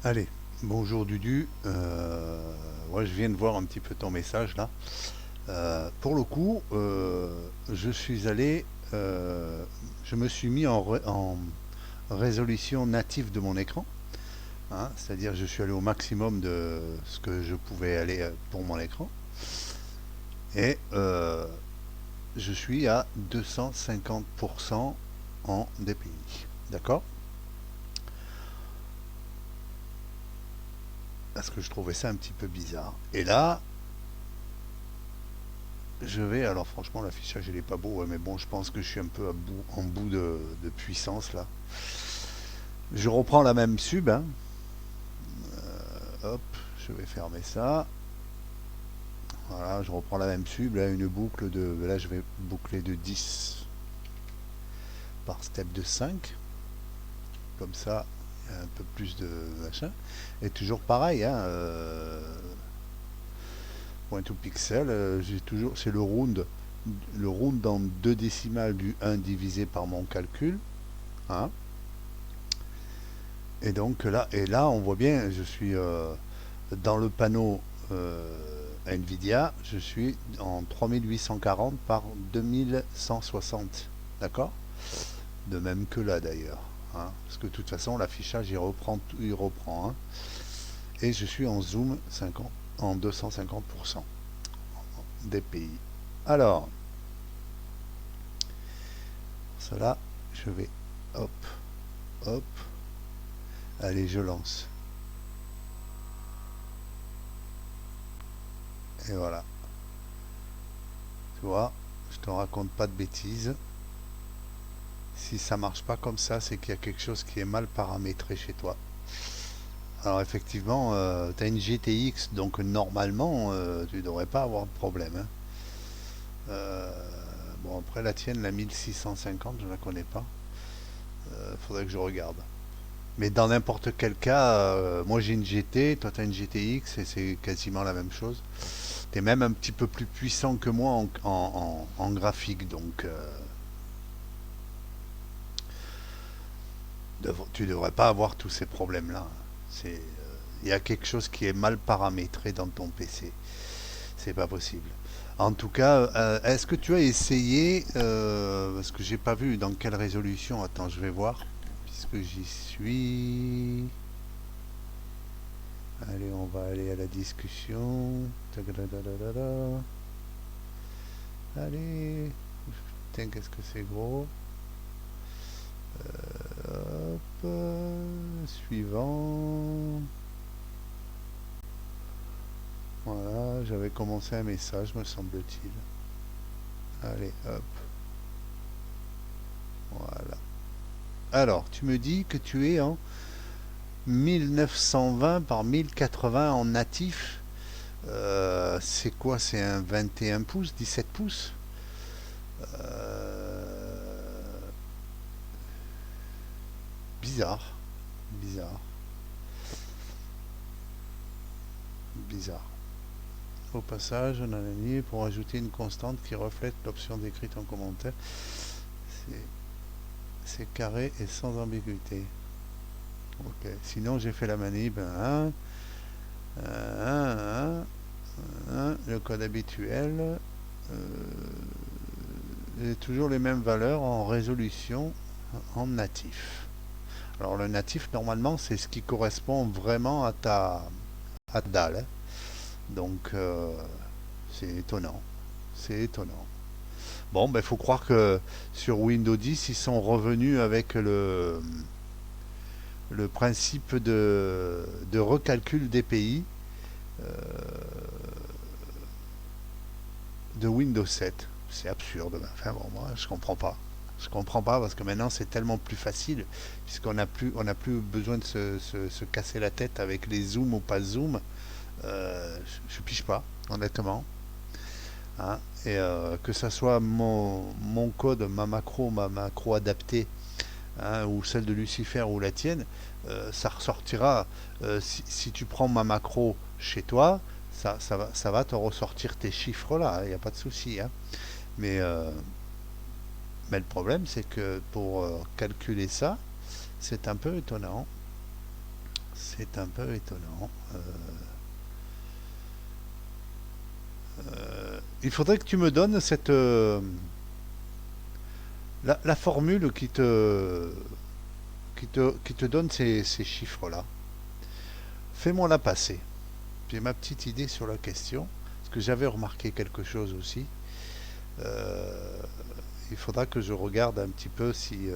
Allez, bonjour Dudu. Ouais, je viens de voir un petit peu ton message là. Pour le coup, je suis allé, je me suis mis en résolution native de mon écran, hein, c'est-à-dire je suis allé au maximum de ce que je pouvais aller pour mon écran, et je suis à 250% en DPI. D'accord? Parce que je trouvais ça un petit peu bizarre. Et là, je vais, alors franchement l'affichage il est pas beau, ouais, mais bon je pense que je suis un peu en bout de puissance là. Je reprends la même sub, hein. Hop, je vais fermer ça. Voilà, je reprends la même sub, là une boucle de, là je vais boucler de 10 par step de 5. Comme ça, il y a un peu plus de machin. Et toujours pareil, hein, point to pixel, j'ai toujours, c'est le round en 2 décimales du 1 divisé par mon calcul, hein. Et là, on voit bien, je suis dans le panneau Nvidia, je suis en 3840 par 2160. D'accord? De même que là d'ailleurs, hein, parce que de toute façon, l'affichage il reprend, hein. Et je suis en zoom 50, en 250% DPI. Alors, cela, je vais hop, hop, allez, je lance. Et voilà. Tu vois, je te raconte pas de bêtises. Si ça marche pas comme ça, c'est qu'il y a quelque chose qui est mal paramétré chez toi. Alors effectivement, tu as une GTX, donc normalement, tu devrais pas avoir de problème, hein. Euh, bon, après la tienne, la 1650, je la connais pas. Faudrait que je regarde. Mais dans n'importe quel cas, moi j'ai une GT, toi tu as une GTX et c'est quasiment la même chose. Tu es même un petit peu plus puissant que moi en graphique, donc tu devrais pas avoir tous ces problèmes-là. Il y a quelque chose qui est mal paramétré dans ton PC. C'est pas possible. En tout cas, est-ce que tu as essayé, parce que j'ai pas vu dans quelle résolution. Attends, je vais voir, puisque j'y suis. Allez, on va aller à la discussion. Tagadadadada. Allez, putain, qu'est-ce que c'est gros. Hop, suivant. Voilà, j'avais commencé un message, me semble-t-il. Allez, hop, voilà. Alors, tu me dis que tu es en 1920 par 1080 en natif. C'est quoi? C'est un 21 pouces, 17 pouces? Euh, Bizarre, bizarre, bizarre. Au passage, on a lié pour ajouter une constante qui reflète l'option décrite en commentaire. C'est c'est carré et sans ambiguïté. Ok. Sinon, j'ai fait la manip. Hein, hein, le code habituel. Toujours les mêmes valeurs en résolution en natif. Alors le natif, normalement, c'est ce qui correspond vraiment à ta dalle, hein. Donc, c'est étonnant. C'est étonnant. Bon, ben, il faut croire que sur Windows 10, ils sont revenus avec le principe de recalcul d'EPI de Windows 7. C'est absurde. Enfin bon, moi, je comprends pas. Je comprends pas parce que maintenant c'est tellement plus facile puisqu'on n'a plus besoin de se casser la tête avec les zooms ou pas zoom. Je pige pas, honnêtement, hein. Et que ça soit mon code, ma macro adaptée, hein, ou celle de Lucifer ou la tienne, ça ressortira. Si tu prends ma macro chez toi, ça va te ressortir tes chiffres là, il n'y a pas de souci, hein. Mais, euh, mais le problème, c'est que pour calculer ça, c'est un peu étonnant. C'est un peu étonnant. Il faudrait que tu me donnes cette la formule qui te donne ces chiffres-là. Fais-moi la passer. J'ai ma petite idée sur la question. Parce que j'avais remarqué quelque chose aussi. Euh, il faudra que je regarde un petit peu si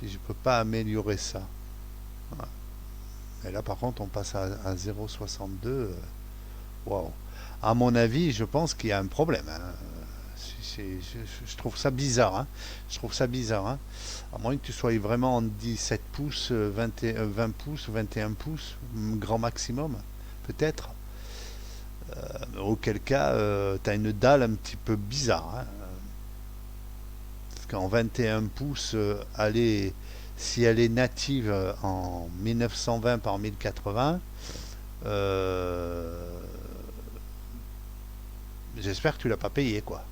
je peux pas améliorer ça. Ouais. Et là, par contre, on passe à 0,62. Waouh. À mon avis, je pense qu'il y a un problème, hein. Je trouve ça bizarre, hein. Je trouve ça bizarre, hein. À moins que tu sois vraiment en 17 pouces, 20 pouces, 21 pouces, grand maximum, peut-être. Auquel cas, tu as une dalle un petit peu bizarre, hein. Parce qu'en 21 pouces, si elle est native en 1920 par 1080, euh, j'espère que tu l'as pas payé, quoi.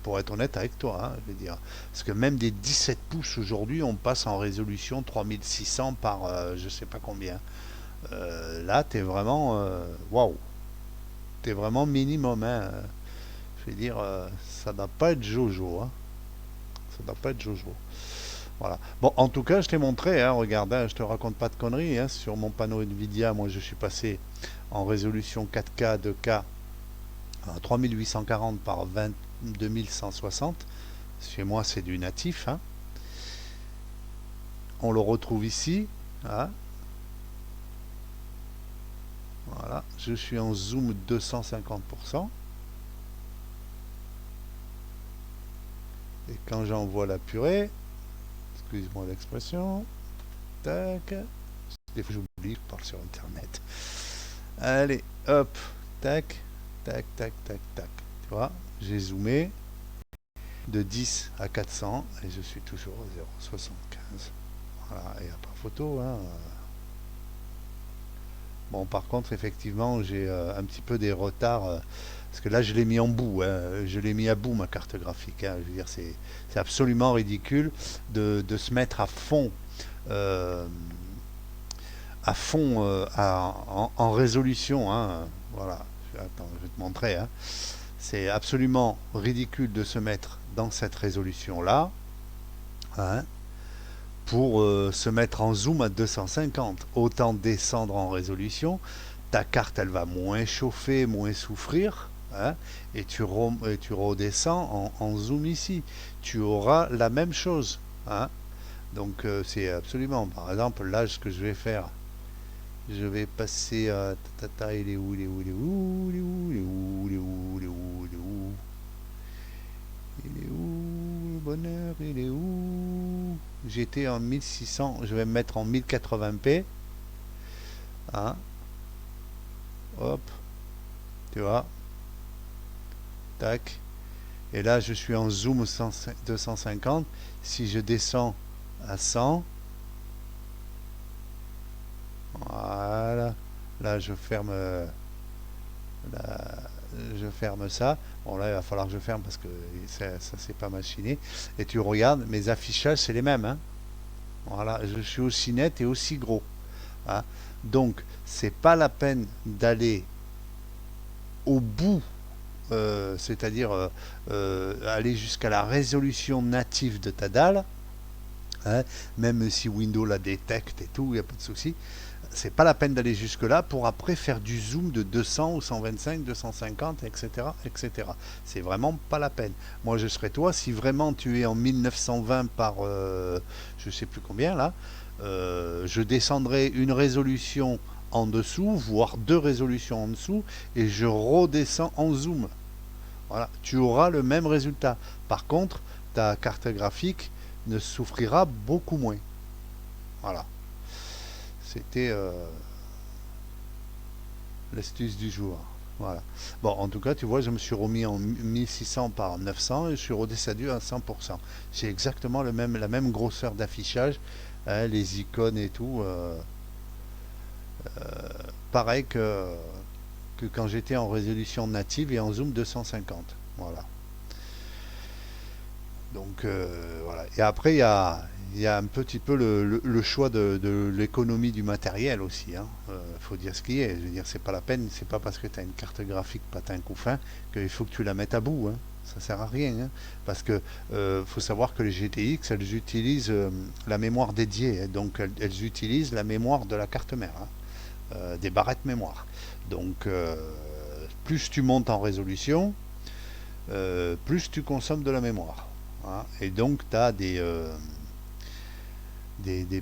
Pour être honnête avec toi, hein, je veux dire. Parce que même des 17 pouces aujourd'hui, on passe en résolution 3600 par je sais pas combien. Là, t'es vraiment, waouh, t'es vraiment minimum, hein. Je veux dire, ça doit pas être Jojo, hein. Ça doit pas être Jojo. Voilà. Bon, en tout cas, je t'ai montré, hein, regarde, hein, je te raconte pas de conneries, hein, sur mon panneau Nvidia, moi je suis passé en résolution 4K 2K à 3840 par 22160. Chez moi, c'est du natif, hein. On le retrouve ici, hein. Voilà, je suis en zoom 250%. Et quand j'envoie la purée, excuse-moi l'expression, tac, des fois j'oublie, je parle sur internet. Allez, hop, tac, tac, tac, tac, tac. Tu vois, j'ai zoomé de 10 à 400 et je suis toujours à 0,75. Voilà, et à pas photo, hein. Bon, par contre, effectivement, j'ai un petit peu des retards. Parce que là, je l'ai mis en bout, hein. Je l'ai mis à bout, ma carte graphique, hein. Je veux dire, c'est absolument ridicule de se mettre euh, à fond en résolution, hein. Voilà. Attends, je vais te montrer, hein. C'est absolument ridicule de se mettre dans cette résolution-là, hein, pour se mettre en zoom à 250. Autant descendre en résolution. Ta carte, elle va moins chauffer, moins souffrir, hein, et tu redescends en zoom ici. Tu auras la même chose, hein. Donc c'est absolument, par exemple, là, ce que je vais faire, je vais passer à... Il est où, il est où, il est où, il est où, il est où, il est où, il est où, il est où, il est où, le bonheur, il est où? J'étais en 1600, je vais me mettre en 1080p, hein, hop, tu vois, tac. Et là, je suis en zoom 250. Si je descends à 100, voilà. Là, la- je ferme ça. Bon, là, il va falloir que je ferme parce que ça c'est pas machiné. Et tu regardes, mes affichages, c'est les mêmes, hein. Voilà, je suis aussi net et aussi gros, hein. Donc, c'est pas la peine d'aller au bout, c'est-à-dire aller jusqu'à la résolution native de ta dalle, hein, même si Windows la détecte et tout, il n'y a pas de souci. C'est pas la peine d'aller jusque-là pour après faire du zoom de 200 ou 125, 250, etc., etc. C'est vraiment pas la peine. Moi, je serais toi, si vraiment tu es en 1920 par je sais plus combien là, je descendrai une résolution en dessous, voire deux résolutions en dessous, et je redescends en zoom. Voilà, tu auras le même résultat. Par contre, ta carte graphique ne souffrira beaucoup moins. Voilà. C'était l'astuce du jour. Voilà. Bon, en tout cas, tu vois, je me suis remis en 1600 par 900 et je suis redescendu à 100%. C'est exactement la même grosseur d'affichage, hein, les icônes et tout. Pareil que quand j'étais en résolution native et en zoom 250. Voilà. Donc voilà. Et après, il y a un petit peu le choix de l'économie du matériel aussi. Hein. Faut dire ce qui est. Je veux dire, c'est pas la peine, c'est pas parce que tu as une carte graphique patin couffin qu'il faut que tu la mettes à bout. Hein. Ça sert à rien. Hein. Parce que faut savoir que les GTX, elles utilisent la mémoire dédiée. Hein. Donc elles utilisent la mémoire de la carte mère. Hein. Des barrettes mémoire. Donc plus tu montes en résolution, plus tu consommes de la mémoire. Hein. Et donc, tu as des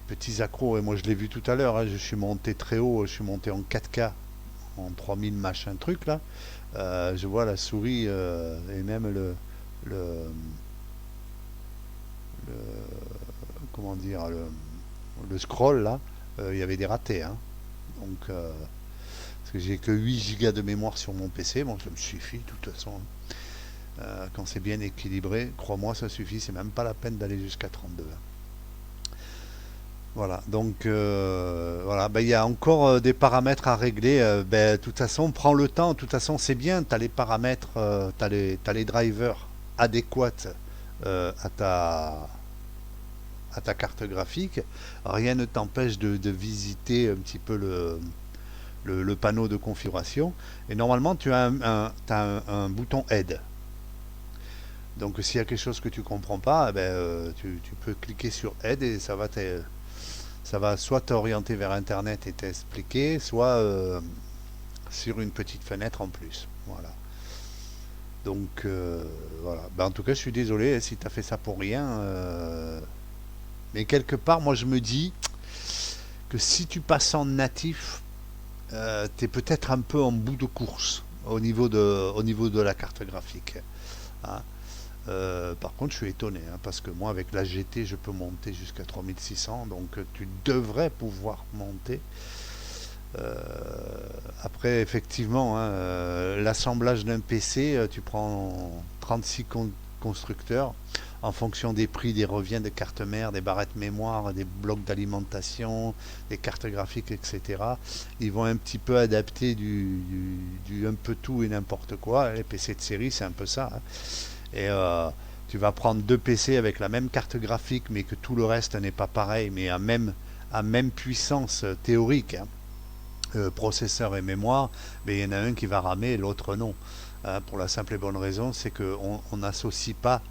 petits accros. Et moi, je l'ai vu tout à l'heure. Hein, je suis monté très haut. Je suis monté en 4K, en 3000 machin truc là. Je vois la souris et même le, le- comment dire, le scroll là. Il y avait des ratés. Hein. Donc, parce que j'ai que 8 gigas de mémoire sur mon PC. Bon, ça me suffit de toute façon. Hein. Quand c'est bien équilibré, crois-moi, ça suffit. C'est même pas la peine d'aller jusqu'à 32. Voilà, donc voilà, ben, il y a encore des paramètres à régler. Ben, de toute façon, prends le temps. De toute façon, c'est bien, tu as les paramètres, t'as les drivers adéquats à à ta carte graphique. Rien ne t'empêche de visiter un petit peu le panneau de configuration. Et normalement, tu as t'as un bouton aide. Donc s'il y a quelque chose que tu comprends pas, eh ben, tu peux cliquer sur aide et ça va soit t'orienter vers Internet et t'expliquer, soit sur une petite fenêtre en plus. Voilà. Donc voilà. Ben, en tout cas, je suis désolé hein, si tu as fait ça pour rien. Mais quelque part, moi je me dis que si tu passes en natif, tu es peut-être un peu en bout de course au niveau de la carte graphique. Hein. Par contre, je suis étonné hein, parce que moi, avec la GT, je peux monter jusqu'à 3600. Donc, tu devrais pouvoir monter. Euh, Après, effectivement, hein, l'assemblage d'un PC, tu prends 36 constructeurs en fonction des prix, des reviens des cartes mères, des barrettes mémoire, des blocs d'alimentation, des cartes graphiques, etc. Ils vont un petit peu adapter du un peu tout et n'importe quoi. Les PC de série, c'est un peu ça. Hein. Et tu vas prendre deux PC avec la même carte graphique, mais que tout le reste n'est pas pareil, mais à même puissance théorique, hein, processeur et mémoire, mais il y en a un qui va ramer et l'autre non. Hein, pour la simple et bonne raison, c'est qu'on n'associe pas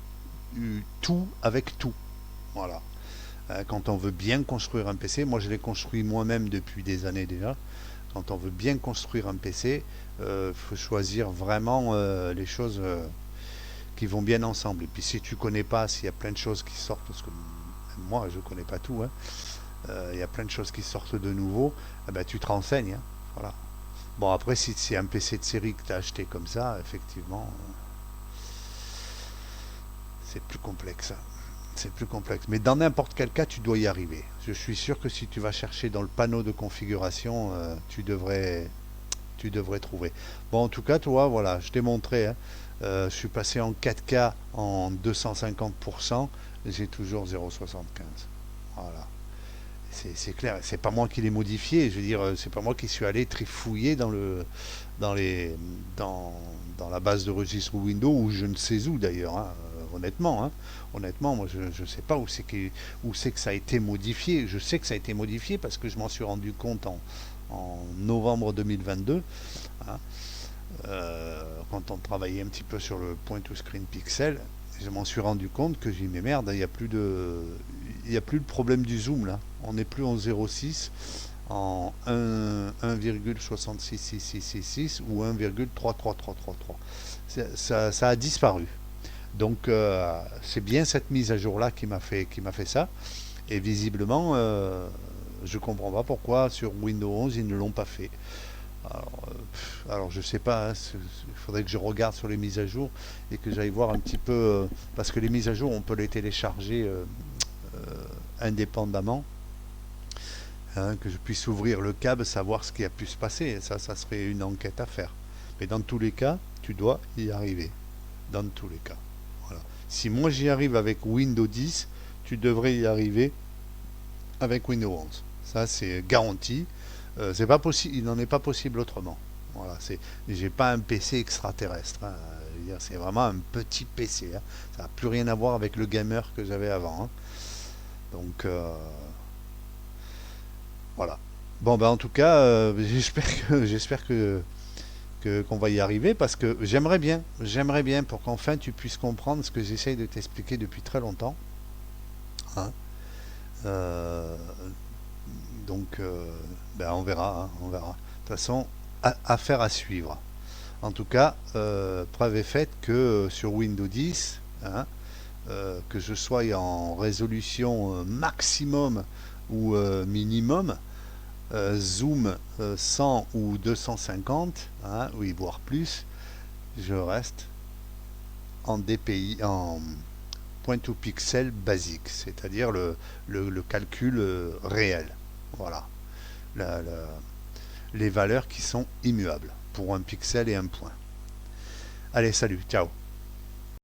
tout avec tout. Voilà. Quand on veut bien construire un PC, moi je l'ai construit moi-même depuis des années déjà. Quand on veut bien construire un PC, il faut choisir vraiment les choses qui vont bien ensemble. Et puis si tu connais pas, s'il y a plein de choses qui sortent, parce que moi je connais pas tout, hein, il y a plein de choses qui sortent de nouveau, eh ben, tu te renseignes. Hein, voilà. Bon après si c'est un PC de série que tu as acheté comme ça, effectivement, c'est plus complexe. Hein. C'est plus complexe. Mais dans n'importe quel cas, tu dois y arriver. Je suis sûr que si tu vas chercher dans le panneau de configuration, tu devrais trouver. Bon, en tout cas, toi, voilà, je t'ai montré. Hein. Je suis passé en 4K en 250%. J'ai toujours 0,75. Voilà. C'est clair. C'est pas moi qui l'ai modifié. Je veux dire, c'est pas moi qui suis allé trifouiller dans les, dans, dans la base de registre Windows ou je ne sais où d'ailleurs. Hein, honnêtement, hein. Honnêtement, moi je ne sais pas où c'est que ça a été modifié. Je sais que ça a été modifié parce que je m'en suis rendu compte en novembre 2022. Hein, quand on travaillait un petit peu sur le point to screen pixel, je m'en suis rendu compte que j'ai dit mais merde, il y a plus de problème du zoom là. On n'est plus en 0,6, en 1,66666 ou 1,33333. Ça a disparu. Donc c'est bien cette mise à jour là qui m'a fait ça. Et visiblement, je comprends pas pourquoi sur Windows 11 ils ne l'ont pas fait. Alors je sais pas, hein, il faudrait que je regarde sur les mises à jour et que j'aille voir un petit peu, parce que les mises à jour on peut les télécharger indépendamment, hein, que je puisse ouvrir le câble, savoir ce qui a pu se passer. Ça serait une enquête à faire. Mais dans tous les cas, tu dois y arriver. Dans tous les cas. Voilà. Si moi j'y arrive avec Windows 10, tu devrais y arriver avec Windows 11. Ça c'est garanti. C'est pas possible, il n'en est pas possible autrement. Voilà, j'ai pas un PC extraterrestre. Hein. Je veux dire, c'est vraiment un petit PC, hein. Ça n'a plus rien à voir avec le gamer que j'avais avant, hein. Donc voilà. Bon, ben en tout cas, j'espère qu'on va y arriver parce que j'aimerais bien pour qu'enfin tu puisses comprendre ce que j'essaye de t'expliquer depuis très longtemps, hein. Euh, donc, ben on verra, hein, on verra. De toute façon, affaire à suivre. En tout cas, preuve est faite que sur Windows 10, hein, que je sois en résolution maximum ou minimum, zoom 100 ou 250, hein, oui, voire plus, je reste en DPI, en point to pixel basique, c'est-à-dire le calcul réel. Voilà. La- la- les valeurs qui sont immuables pour un pixel et un point. Allez, salut, ciao.